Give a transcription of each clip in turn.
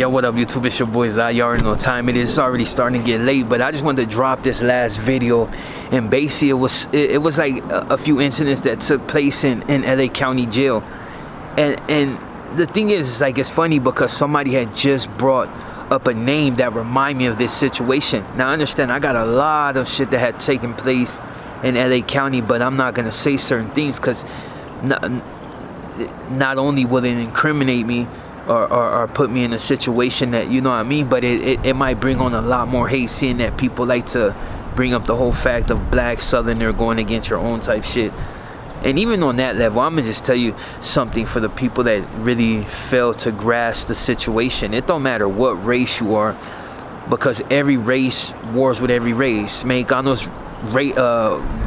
Yo, what up, YouTube? It's your boy Zai. You already know what time it is. It's already starting to get late, but I just wanted to drop this last video. And basically, it was like a few incidents that took place in LA County Jail. And the thing is, like, it's funny because somebody had just brought up a name that remind me of this situation. Now, I understand I got a lot of shit that had taken place in LA County, but I'm not gonna say certain things because not only will it incriminate me or put me in a situation that, you know what I mean, but it might bring on a lot more hate, seeing that people like to bring up the whole fact of black southerner going against your own type shit. And even on that level, I'm gonna just tell you something for the people that really fail to grasp the situation. It don't matter what race you are, because every race wars with every race. Mexicanos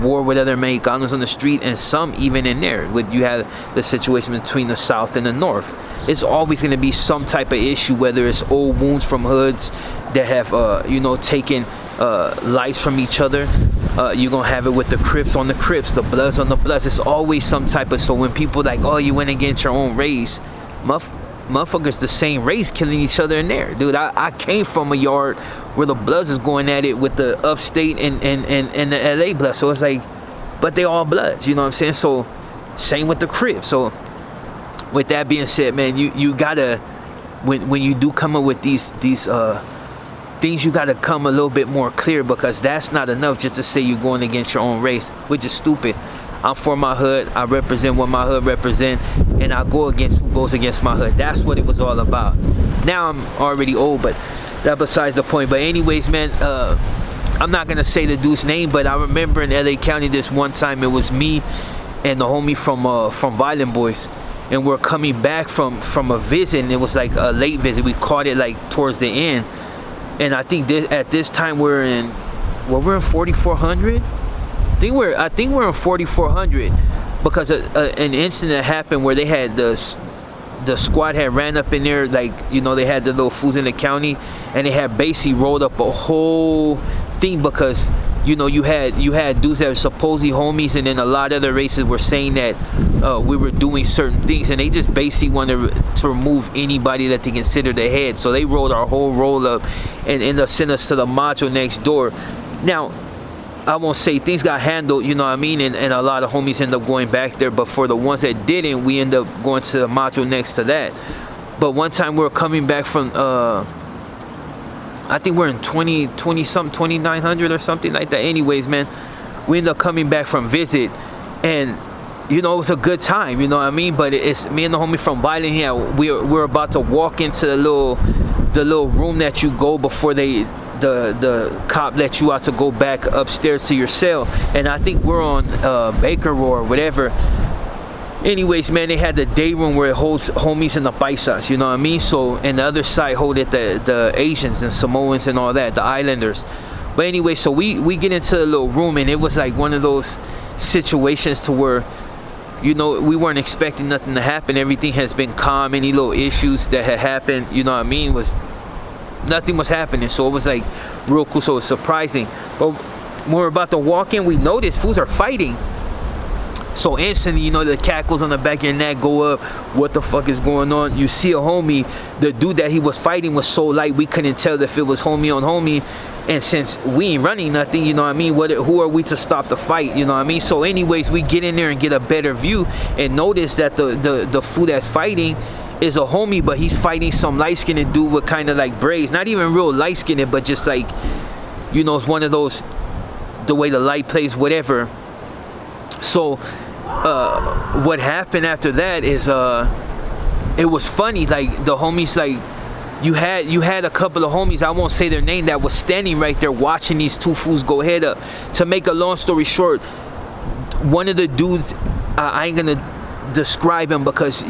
war with other Mexicanos on the street, and some even in there. You have the situation between the South and the North. It's always going to be some type of issue, whether it's old wounds from hoods that have you know, taken lives from each other. You're gonna have it with the Crips on the Crips, the Bloods on the Bloods. It's always some type of, so when people like, oh, you went against your own race, motherfuckers the same race killing each other in there. Dude, I came from a yard where the Bloods is going at it with the upstate and the LA Bloods. So it's like, but they all Bloods, you know what I'm saying? So same with the Crips. So with that being said, man, you gotta, when you do come up with these things, you gotta come a little bit more clear, because that's not enough just to say you're going against your own race, which is stupid. I'm for my hood. I represent what my hood represent, and I go against who goes against my hood. That's what it was all about. Now I'm already old, but that besides the point. But anyways, man, I'm not gonna say the dude's name, but I remember in LA County this one time, it was me and the homie from Violent Boys, and we're coming back from a visit, and it was like a late visit. We caught it like towards the end, and I think at this time we're in 4400. I think we're in 4400, because an incident happened where they had the squad had ran up in there, like, you know, they had the little fools in the county, and they had basically rolled up a whole thing, because, you know, you had dudes that were supposedly homies, and then a lot of other races were saying that we were doing certain things, and they just basically wanted to remove anybody that they considered the head. So they rolled our whole roll up and ended up sending us to the macho next door. Now, I won't say things got handled, you know what I mean, and a lot of homies end up going back there, but for the ones that didn't, we end up going to the macho next to that. But one time we were coming back from I think we're in 2900 or something like that. Anyways, man, we end up coming back from visit, and you know, it was a good time, you know what I mean, but it's me and the homie from Violent here. We're about to walk into the little room that you go before the cop let you out to go back upstairs to your cell, and I think we're on Baker or whatever. Anyways, man, they had the day room where it holds homies and the paisas, you know what I mean? So, and the other side hold it the Asians and Samoans and all that, the Islanders. But anyway, so we get into the little room, and it was like one of those situations to where, you know, we weren't expecting nothing to happen. Everything has been calm. Any little issues that had happened, you know what I mean, nothing was happening. So it was like real cool. So it was surprising. But when we're about to walk in, we noticed fools are fighting. So instantly, you know, the cackles on the back of your neck go up. What the fuck is going on? You see a homie, the dude that he was fighting was so light, we couldn't tell if it was homie on homie. And since we ain't running nothing, you know what I mean, who are we to stop the fight, you know what I mean? So anyways, we get in there and get a better view, and notice that the fool that's fighting is a homie, but he's fighting some light-skinned dude with kind of like braids. Not even real light-skinned, but just like, you know, it's one of those, the way the light plays, whatever. So what happened after that is it was funny. Like, the homies, like, you had a couple of homies, I won't say their name, that was standing right there watching these two fools go head up. To make a long story short, one of the dudes, I ain't gonna describe him because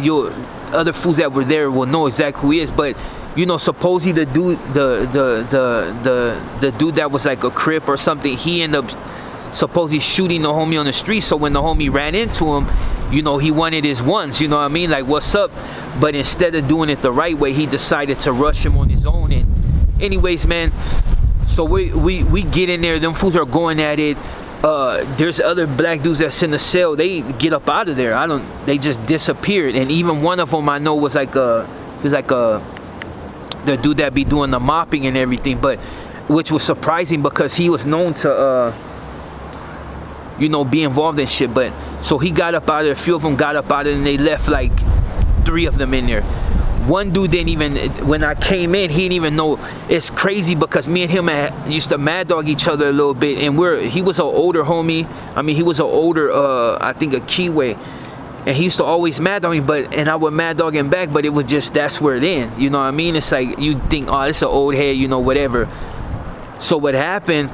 other fools that were there will know exactly who he is, but you know, supposedly the dude that was like a Crip or something, he ended up supposedly shooting the homie on the street. So when the homie ran into him, you know, he wanted his ones, you know what I mean, like, what's up? But instead of doing it the right way, he decided to rush him on his own. And anyways, man, so we get in there, them fools are going at it. There's other black dudes that's in the cell, they get up out of there. They just disappeared. And even one of them I know was like a the dude that be doing the mopping and everything, but which was surprising because he was known to you know, be involved in shit. But so he got up out of there, a few of them got up out of there, and they left like 3 of them in there. One dude didn't even, when I came in, he didn't even know. It's crazy because me and him used to mad dog each other a little bit, and he was an older homie. I mean, he was an older, I think a Kiwi, and he used to always mad dog me, and I would mad dog him back, but it was just, that's where it ends. You know what I mean? It's like, you think, oh, it's an old head, you know, whatever. So what happened,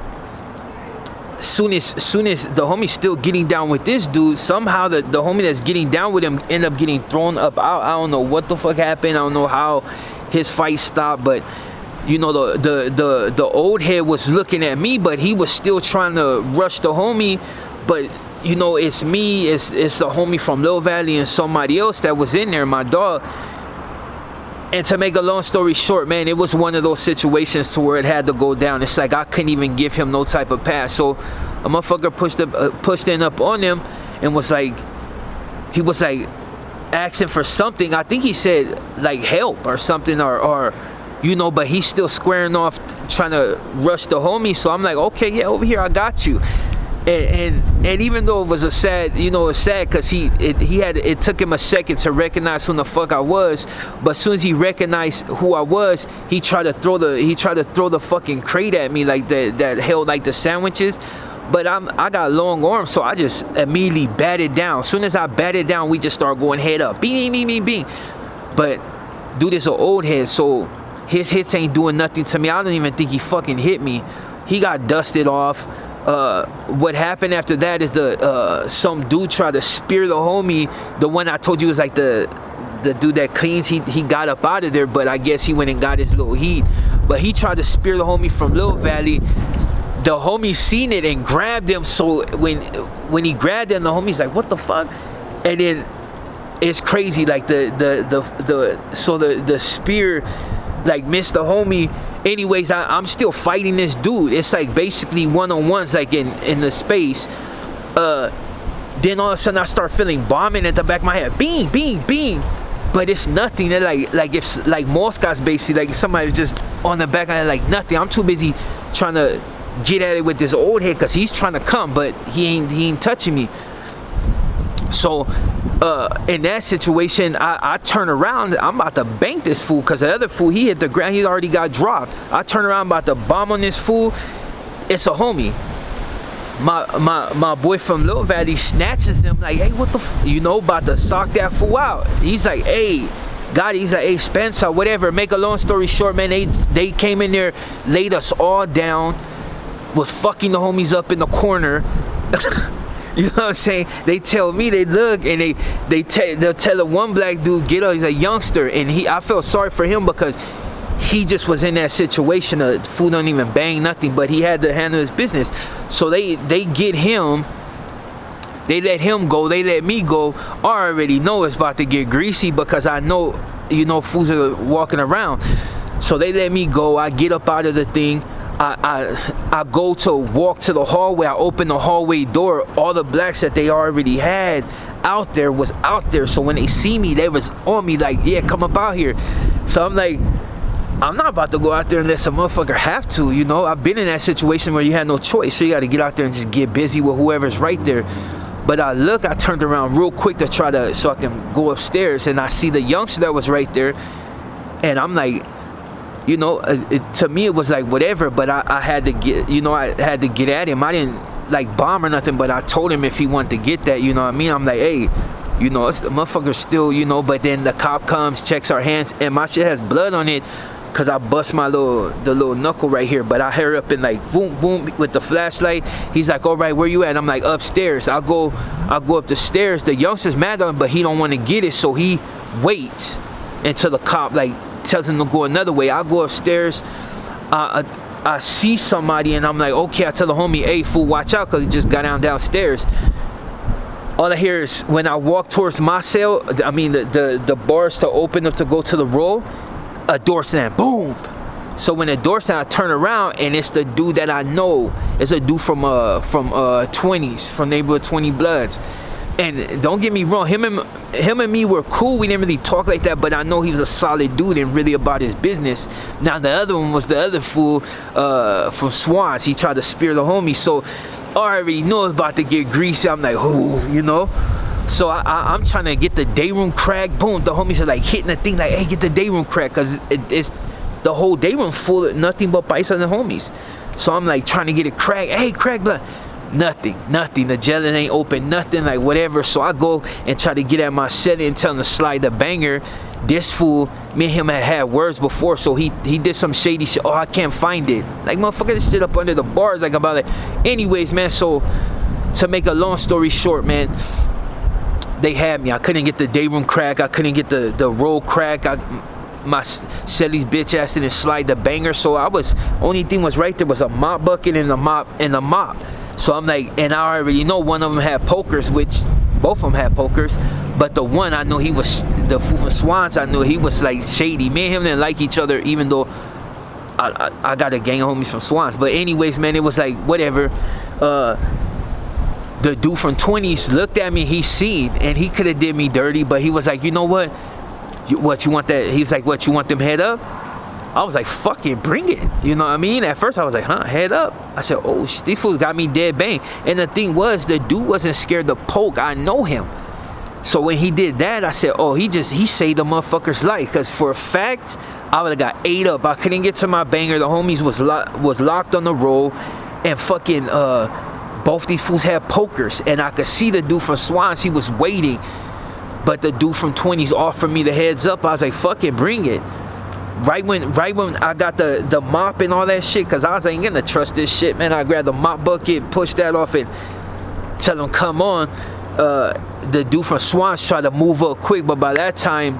soon as the homie's still getting down with this dude, somehow the homie that's getting down with him end up getting thrown up out. I don't know what the fuck happened. I don't know how his fight stopped, but you know, the old head was looking at me, but he was still trying to rush the homie. But you know, it's me, it's a homie from Little Valley and somebody else that was in there, my dog. And to make a long story short, man, it was one of those situations to where it had to go down. It's like I couldn't even give him no type of pass. So a motherfucker pushed in up on him and was like, he was like asking for something. I think he said like help or something, or you know, but he's still squaring off trying to rush the homie. So I'm like, okay, yeah, over here, I got you. And even though it was a sad, you know, it's sad because it took him a second to recognize who the fuck I was. But as soon as he recognized who I was, he tried to throw the fucking crate at me, like that held like the sandwiches. But I got long arms, so I just immediately batted down. As soon as I batted down, we just start going head up, bing, bing, bing, bing. But dude is an old head, so his hits ain't doing nothing to me. I don't even think he fucking hit me. He got dusted off. What happened after that is some dude tried to spear the homie. The one I told you was like the dude that cleans. He got up out of there, but I guess he went and got his little heat. But he tried to spear the homie from Little Valley. The homie seen it and grabbed him. So when he grabbed him, the homie's like, "What the fuck?" And then it's crazy. Like the spear like missed the homie. Anyways, I'm still fighting this dude. It's like basically one-on-ones, like in the space. Then all of a sudden I start feeling bombing at the back of my head. Bing, bing, bing. But it's nothing. They're like it's like Moscow's basically like somebody just on the back of my head, like nothing. I'm too busy trying to get at it with this old head because he's trying to come, but he ain't touching me. So in that situation, I turn around. I'm about to bank this fool because the other fool, he hit the ground. He already got dropped. I turn around, about to bomb on this fool. It's a homie. My boy from Little Valley snatches him like, hey, what the you know, about to sock that fool out. He's like, hey, God, he's like, hey, Spencer, whatever. Make a long story short, man, they came in there, laid us all down, was fucking the homies up in the corner. You know what I'm saying? They tell me, they look and they'll tell the one black dude, get up. He's a youngster, and I felt sorry for him because he just was in that situation. The fool don't even bang nothing, but he had to handle his business. So they get him. They let him go. They let me go. I already know it's about to get greasy because I know, you know, fools are walking around. So they let me go. I get up out of the thing. I go to walk to the hallway. I open the hallway door. All the blacks that they already had out there was out there. So when they see me, they was on me like, yeah, come up out here. So I'm like, I'm not about to go out there unless a motherfucker have to, you know. I've been in that situation where you had no choice. So you got to get out there and just get busy with whoever's right there. But I turned around real quick to so I can go upstairs. And I see the youngster that was right there. And I'm like, you know, to me it was like whatever, but I had to get, you know, I had to get at him. I didn't like bomb or nothing, but I told him if he wanted to get that, you know what I mean? I'm like, hey, you know, the motherfucker still, you know, but then the cop comes, checks our hands, and my shit has blood on it because I bust the little knuckle right here. But I hurry up and like boom, boom with the flashlight. He's like, all right, where you at? I'm like, upstairs. I'll go up the stairs. The youngster's mad at him, but he don't want to get it, so he waits until the cop like tells him to go another way. I go upstairs. I see somebody and I'm like, okay. I tell the homie, hey, fool, watch out, because he just got downstairs. All I hear is when I walk towards my cell, I mean the bars to open up to go to the roll, a door slam, boom. So when the door slam, I turn around and it's the dude that I know. It's a dude from 20s, from neighborhood 20 Bloods. And don't get me wrong, him and me were cool. We didn't really talk like that, but I know he was a solid dude and really about his business. Now the other one was the other fool from Swans. He tried to spear the homie, so I already know it's about to get greasy. I'm like, oh, you know. So I'm trying to get the day room crack. Boom, the homies are like hitting the thing like, hey, get the day room crack, because it's the whole day room full of nothing but paisa and the homies. So I'm like trying to get it crack. Hey, crack, but nothing. The jelly ain't open, nothing, like whatever. So I go and try to get at my setting and tell him to slide the banger. This fool, me and him had words before, so he did some shady shit. Oh, I can't find it. Like, motherfucker, this shit up under the bars, like about it. Anyways, man, so to make a long story short, man, they had me. I couldn't get the day room crack. I couldn't get the roll crack. My Shelly's bitch ass didn't slide the banger. So only thing was right there was a mop bucket and a mop. So I'm like, and I already know one of them had pokers, which both of them had pokers. But the one I know he was, the fool from Swans, I knew he was like shady. Me and him didn't like each other, even though I got a gang of homies from Swans. But anyways, man, it was like, whatever. The dude from 20s looked at me, he seen, and he could have did me dirty, but he was like, you know what? What you want that? He's like, what, you want them head up? I was like, fuck it, bring it. You know what I mean? At first I was like, huh, head up. I said, oh, these fools got me dead bang. And the thing was, the dude wasn't scared to poke. I know him. So when he did that, I said, oh, he saved the motherfucker's life. Because for a fact, I would have got ate up. I couldn't get to my banger. The homies was locked on the roll. And fucking, both these fools had pokers. And I could see the dude from Swans, he was waiting. But the dude from 20s offered me the heads up. I was like, fuck it, bring it. Right when I got the mop and all that shit, because I was like, ain't gonna trust this shit, man. I grabbed the mop bucket, pushed that off, and tell him, come on. The dude from Swans tried to move up quick, but by that time,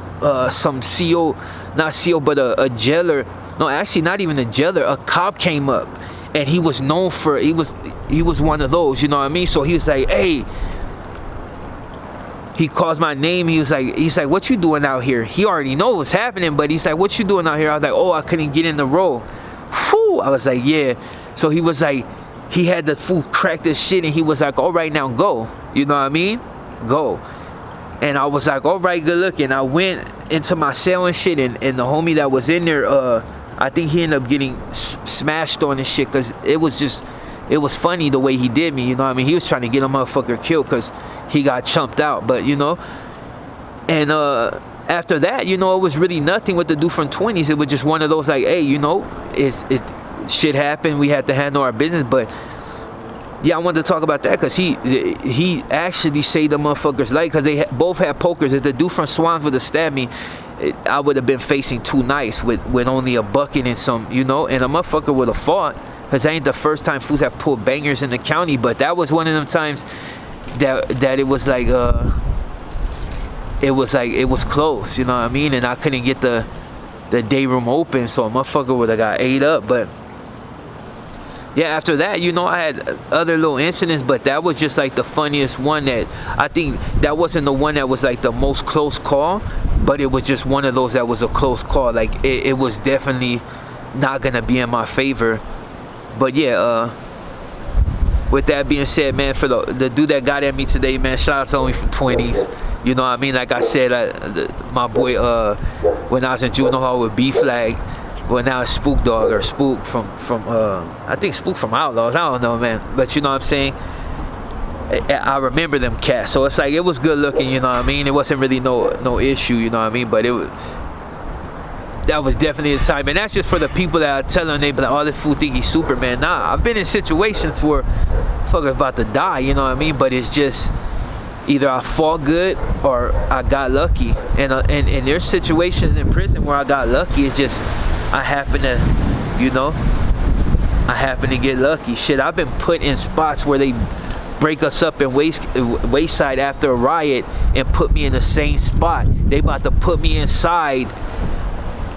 some CO, not CO, but a jailer, no, actually not even a jailer, a cop came up. And he was known for, he was one of those, you know what I mean? So he was like, hey, he calls my name. He's like, what you doing out here? He already knows what's happening, but he's like, what you doing out here? I was like, oh, I couldn't get in the row. Phew. I was like, yeah. So he was like, he had the fool crack this shit, and he was like, all right, now go. You know what I mean? Go. And I was like, all right, good looking. I went into my cell and shit, and the homie that was in there, I think he ended up getting smashed on and shit, because it was funny the way he did me, you know what I mean? He was trying to get a motherfucker killed because he got chumped out, but you know. And after that, you know, it was really nothing with the dude from 20s. It was just one of those like, hey, you know, shit happened. We had to handle our business. But yeah, I wanted to talk about that because he actually saved the motherfucker's life, because they both had pokers. If the dude from Swans would have stabbed me, I would have been facing 2 nights with only a bucket and some, you know, and a motherfucker would have fought. Because that ain't the first time fools have pulled bangers in the county, but that was one of them times that it was like it was close, you know what I mean? And I couldn't get the day room open, so a motherfucker would have got ate up. But yeah, after that, you know, I had other little incidents, but that was just like the funniest one. That I think that wasn't the one that was like the most close call, but it was just one of those that was a close call. Like it was definitely not gonna be in my favor. But yeah, with that being said, man, for the dude that got at me today, man, shout out to homie from 20s. You know what I mean? Like I said, my boy, when I was in juvenile hall with B-Flag, well, now it's Spook Dog, or Spook from I think Spook from Outlaws. I don't know, man. But you know what I'm saying? I remember them cats. So it's like, it was good looking, you know what I mean? It wasn't really no issue, you know what I mean? But that was definitely the time. And that's just for the people that I tell them, they be like, oh, this fool think he's Superman. Nah, I've been in situations where fuckers about to die, you know what I mean? But it's just either I fought good or I got lucky. And there's situations in prison where I got lucky. It's just I happen to get lucky. Shit, I've been put in spots where they break us up in Wayside after a riot and put me in the same spot. They about to put me inside.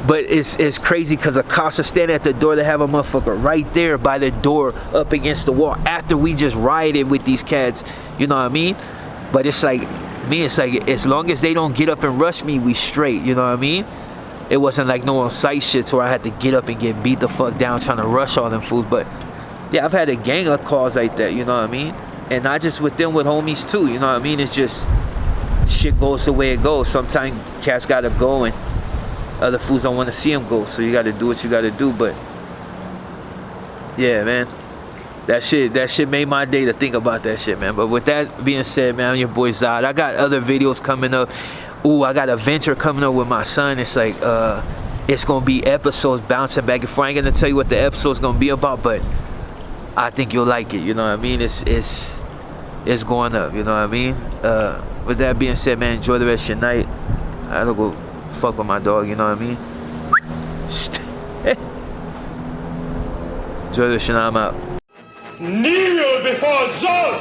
But it's crazy because the cops are standing at the door. They have a motherfucker right there by the door up against the wall after we just rioted with these cats. You know what I mean? But it's like, as long as they don't get up and rush me, we straight. You know what I mean? It wasn't like no on-site shit where I had to get up and get beat the fuck down trying to rush all them fools. But yeah, I've had a gang of calls like that. You know what I mean? And not just with them, with homies too, you know what I mean? It's just, shit goes the way it goes. Sometimes cats gotta go and other fools don't want to see them go, so you gotta do what you gotta do. But yeah, man, that shit made my day to think about that shit, man. But with that being said, man, I'm your boy Zod. I got other videos coming up. Ooh, I got a venture coming up with my son. It's like it's gonna be episodes bouncing back and forth. I ain't gonna tell you what the episode's gonna be about, but I think you'll like it, you know what I mean? It's going up, you know what I mean? With that being said, man, enjoy the rest of your night. I gotta go fuck with my dog, you know what I mean? Enjoy the rest of your night, I'm out. Kneel before Zod!